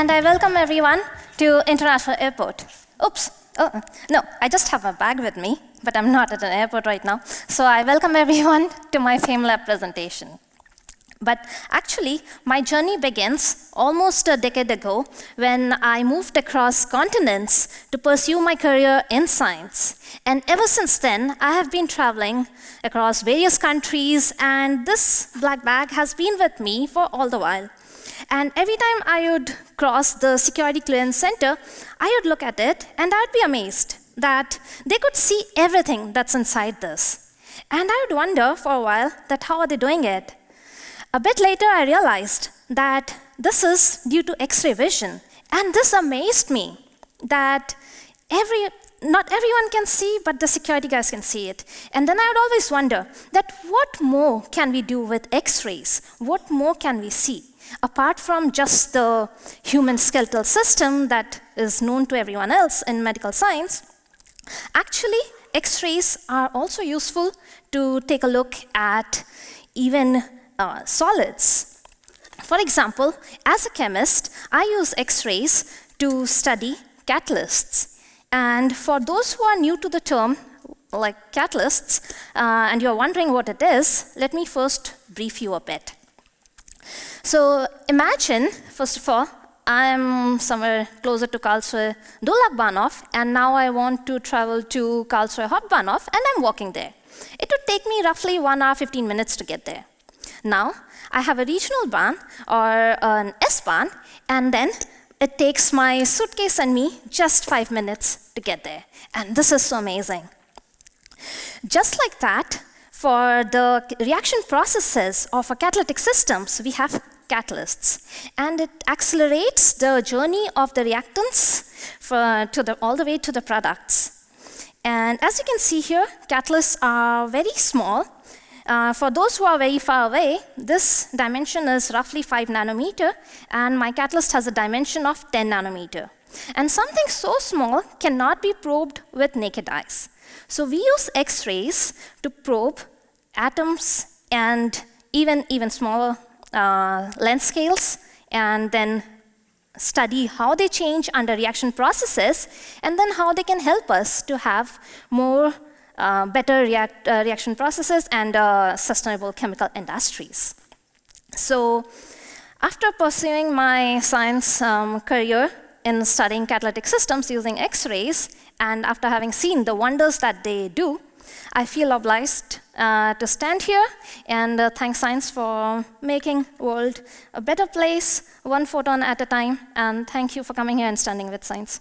and I welcome everyone to International Airport. Oops, oh, no, I just have a bag with me, but I'm not at an airport right now. So I welcome everyone to my FameLab presentation. But actually, my journey begins almost a decade ago when I moved across continents to pursue my career in science. And ever since then, I have been traveling across various countries, and this black bag has been with me for all the while. And every time I would cross the security clearance center, I would look at it, and I'd be amazed that they could see everything that's inside this. And I would wonder for a while that how are they doing it? A bit later, I realized that this is due to X-ray vision. And this amazed me, that not everyone can see, but the security guys can see it. And then I would always wonder that what more can we do with X-rays? What more can we see? Apart from just the human skeletal system that is known to everyone else in medical science, actually, X-rays are also useful to take a look at even solids. For example, as a chemist, I use X-rays to study catalysts. And for those who are new to the term, like catalysts, and you're wondering what it is, let me first brief you a bit. So imagine, first of all, I'm somewhere closer to Karlsruhe, Dulak-Bahnhof, and now I want to travel to Karlsruhe Hauptbahnhof, and I'm walking there. It would take me roughly 1 hour, 15 minutes to get there. Now, I have a regional Bahn or an S-Bahn, and then it takes my suitcase and me just 5 minutes to get there. And this is so amazing. Just like that, for the reaction processes of our catalytic systems, we have catalysts. And it accelerates the journey of the reactants all the way to the products. And as you can see here, catalysts are very small. For those who are very far away, this dimension is roughly 5 nanometer, and my catalyst has a dimension of 10 nanometer. And something so small cannot be probed with naked eyes. So we use X-rays to probe atoms and even smaller length scales, and then study how they change under reaction processes, and then how they can help us to have more better reaction processes and sustainable chemical industries. So after pursuing my science career in studying catalytic systems using X-rays, and after having seen the wonders that they do, I feel obliged to stand here and thank science for making the world a better place, one photon at a time, and thank you for coming here and standing with science.